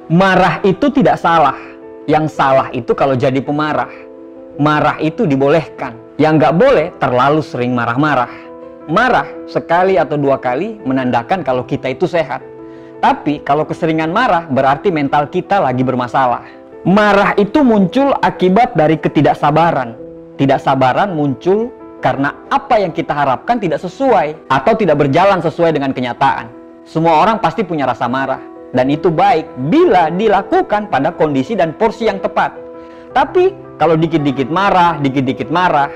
Marah itu tidak salah. Yang salah itu kalau jadi pemarah. Marah itu dibolehkan. Yang nggak boleh terlalu sering marah-marah. Marah sekali atau dua kali menandakan kalau kita itu sehat. Tapi kalau keseringan marah berarti mental kita lagi bermasalah. Marah itu muncul akibat dari ketidaksabaran. Ketidaksabaran muncul karena apa yang kita harapkan tidak sesuai atau tidak berjalan sesuai dengan kenyataan. Semua orang pasti punya rasa marah, dan itu baik bila dilakukan pada kondisi dan porsi yang tepat. Tapi kalau dikit-dikit marah,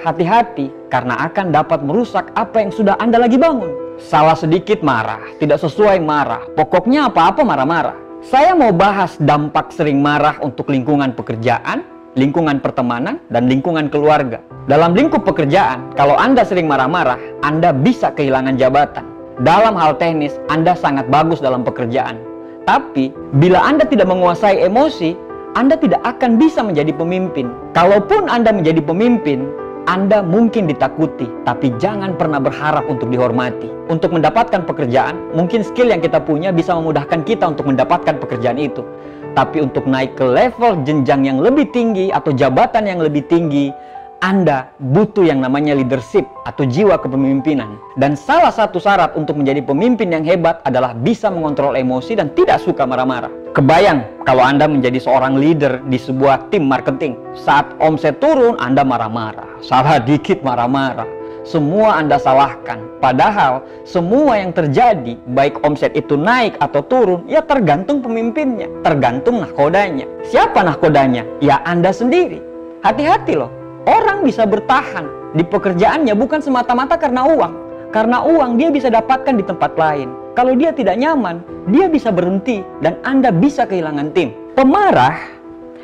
hati-hati karena akan dapat merusak apa yang sudah Anda lagi bangun. Salah sedikit marah, tidak sesuai marah, pokoknya apa-apa marah-marah. Saya mau bahas dampak sering marah untuk lingkungan pekerjaan, lingkungan pertemanan, dan lingkungan keluarga. Dalam lingkup pekerjaan, kalau Anda sering marah-marah, Anda bisa kehilangan jabatan. Dalam hal teknis, Anda sangat bagus dalam pekerjaan. Tapi, bila Anda tidak menguasai emosi, Anda tidak akan bisa menjadi pemimpin. Kalaupun Anda menjadi pemimpin, Anda mungkin ditakuti, tapi jangan pernah berharap untuk dihormati. Untuk mendapatkan pekerjaan, mungkin skill yang kita punya bisa memudahkan kita untuk mendapatkan pekerjaan itu. Tapi untuk naik ke level jenjang yang lebih tinggi atau jabatan yang lebih tinggi, Anda butuh yang namanya leadership atau jiwa kepemimpinan. Dan salah satu syarat untuk menjadi pemimpin yang hebat adalah bisa mengontrol emosi dan tidak suka marah-marah. Kebayang kalau Anda menjadi seorang leader di sebuah tim marketing. Saat omset turun, Anda marah-marah. Salah dikit marah-marah. Semua Anda salahkan. Padahal semua yang terjadi, baik omset itu naik atau turun, ya tergantung pemimpinnya, tergantung nahkodanya. Siapa nahkodanya? Ya Anda sendiri. Hati-hati loh. Orang bisa bertahan di pekerjaannya bukan semata-mata karena uang. Karena uang dia bisa dapatkan di tempat lain. Kalau dia tidak nyaman, dia bisa berhenti dan Anda bisa kehilangan tim. Pemarah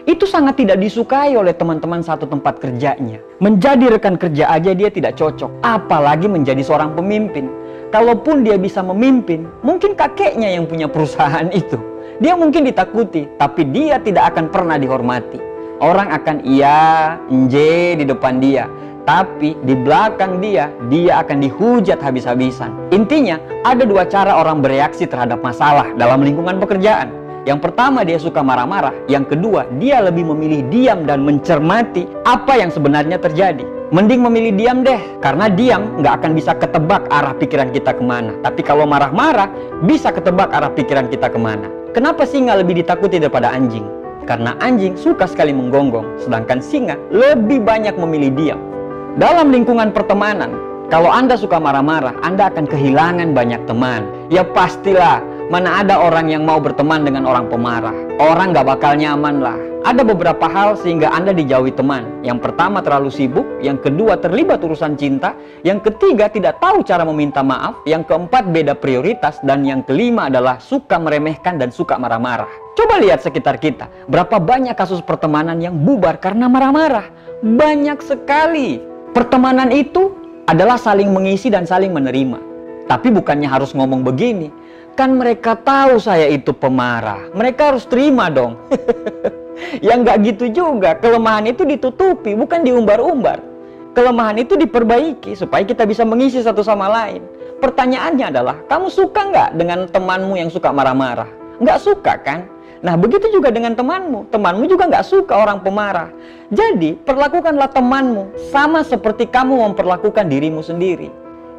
itu sangat tidak disukai oleh teman-teman satu tempat kerjanya. Menjadi rekan kerja aja dia tidak cocok, apalagi menjadi seorang pemimpin. Kalaupun dia bisa memimpin, mungkin kakeknya yang punya perusahaan itu. Dia mungkin ditakuti, tapi dia tidak akan pernah dihormati. Orang akan iya, nje di depan dia, tapi di belakang dia akan dihujat habis-habisan. Intinya, ada dua cara orang bereaksi terhadap masalah dalam lingkungan pekerjaan. Yang pertama, dia suka marah-marah. Yang kedua, dia lebih memilih diam dan mencermati apa yang sebenarnya terjadi. Mending memilih diam deh, karena diam nggak akan bisa ketebak arah pikiran kita kemana. Tapi kalau marah-marah, bisa ketebak arah pikiran kita kemana. Kenapa singa lebih ditakuti daripada anjing? Karena anjing suka sekali menggonggong, sedangkan singa lebih banyak memilih diam. Dalam lingkungan pertemanan, kalau Anda suka marah-marah, Anda akan kehilangan banyak teman. Ya pastilah, mana ada orang yang mau berteman dengan orang pemarah. Orang gak bakal nyaman lah. Ada beberapa hal sehingga Anda dijauhi teman. Yang pertama terlalu sibuk, yang kedua terlibat urusan cinta, yang ketiga tidak tahu cara meminta maaf, yang keempat beda prioritas, dan yang kelima adalah suka meremehkan dan suka marah-marah. Coba lihat sekitar kita, berapa banyak kasus pertemanan yang bubar karena marah-marah. Banyak sekali. Pertemanan itu adalah saling mengisi dan saling menerima. Tapi bukannya harus ngomong begini, kan mereka tahu saya itu pemarah, mereka harus terima dong. Ya nggak gitu juga, kelemahan itu ditutupi, bukan diumbar-umbar. Kelemahan itu diperbaiki supaya kita bisa mengisi satu sama lain. Pertanyaannya adalah, kamu suka nggak dengan temanmu yang suka marah-marah? Nggak suka kan? Nah begitu juga dengan temanmu juga nggak suka orang pemarah. Jadi perlakukanlah temanmu sama seperti kamu memperlakukan dirimu sendiri.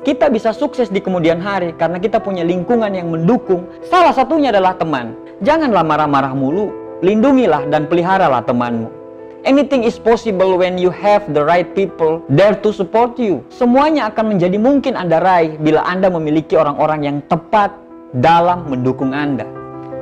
Kita bisa sukses di kemudian hari karena kita punya lingkungan yang mendukung. Salah satunya adalah teman. Janganlah marah-marah mulu. Lindungilah dan peliharalah temanmu. Anything is possible when you have the right people there to support you. Semuanya akan menjadi mungkin Anda raih bila Anda memiliki orang-orang yang tepat dalam mendukung Anda.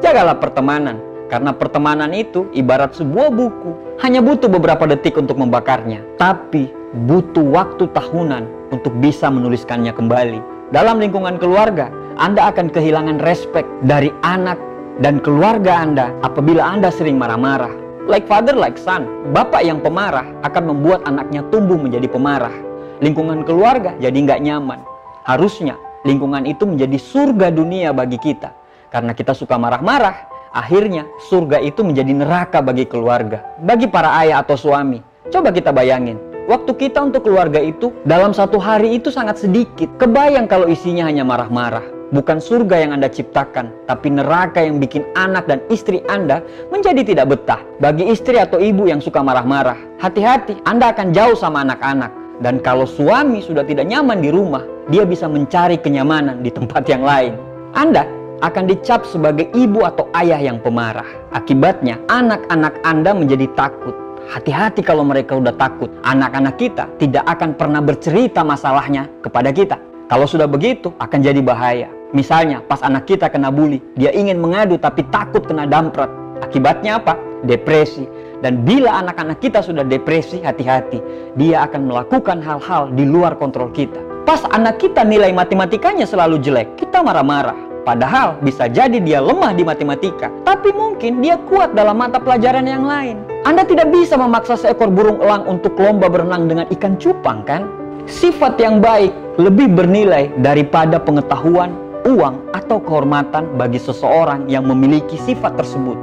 Jagalah pertemanan, karena pertemanan itu ibarat sebuah buku. Hanya butuh beberapa detik untuk membakarnya, tapi butuh waktu tahunan untuk bisa menuliskannya kembali. Dalam lingkungan keluarga, Anda akan kehilangan respek dari anak dan keluarga Anda apabila Anda sering marah-marah. Like father, like son. Bapak yang pemarah akan membuat anaknya tumbuh menjadi pemarah. Lingkungan keluarga jadi nggak nyaman. Harusnya lingkungan itu menjadi surga dunia bagi kita. Karena kita suka marah-marah, akhirnya surga itu menjadi neraka bagi keluarga. Bagi para ayah atau suami, coba kita bayangin. Waktu kita untuk keluarga itu dalam satu hari itu sangat sedikit. Kebayang kalau isinya hanya marah-marah. bukan surga yang Anda ciptakan, tapi neraka yang bikin anak dan istri Anda menjadi tidak betah. Bagi istri atau ibu yang suka marah-marah, hati-hati, Anda akan jauh sama anak-anak. Dan kalau suami sudah tidak nyaman di rumah, dia bisa mencari kenyamanan di tempat yang lain. Anda akan dicap sebagai ibu atau ayah yang pemarah. Akibatnya, anak-anak Anda menjadi takut. Hati-hati kalau mereka udah takut. Anak-anak kita tidak akan pernah bercerita masalahnya kepada kita. Kalau sudah begitu, akan jadi bahaya. Misalnya, pas anak kita kena bully, dia ingin mengadu tapi takut kena damprat. Akibatnya apa? Depresi. Dan bila anak-anak kita sudah depresi, hati-hati. Dia akan melakukan hal-hal di luar kontrol kita. Pas anak kita nilai matematikanya selalu jelek, kita marah-marah. Padahal bisa jadi dia lemah di matematika, tapi mungkin dia kuat dalam mata pelajaran yang lain. Anda tidak bisa memaksa seekor burung elang untuk lomba berenang dengan ikan cupang, kan? Sifat yang baik lebih bernilai daripada pengetahuan, uang, atau kehormatan bagi seseorang yang memiliki sifat tersebut.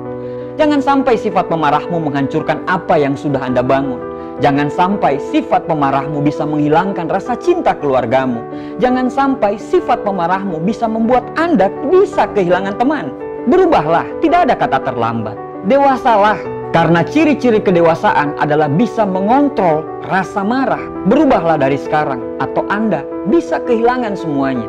Jangan sampai sifat pemarahmu menghancurkan apa yang sudah Anda bangun. Jangan sampai sifat pemarahmu bisa menghilangkan rasa cinta keluargamu. Jangan sampai sifat pemarahmu bisa membuat Anda bisa kehilangan teman. Berubahlah, tidak ada kata terlambat. Dewasalah, karena ciri-ciri kedewasaan adalah bisa mengontrol rasa marah. Berubahlah dari sekarang, atau Anda bisa kehilangan semuanya.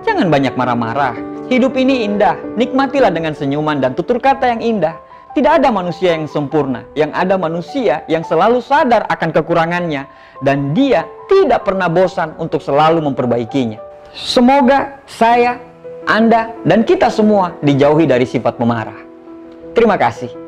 Jangan banyak marah-marah. Hidup ini indah, nikmatilah dengan senyuman dan tutur kata yang indah. Tidak ada manusia yang sempurna, yang ada manusia yang selalu sadar akan kekurangannya, dan dia tidak pernah bosan untuk selalu memperbaikinya. Semoga saya, Anda, dan kita semua dijauhi dari sifat pemarah. Terima kasih.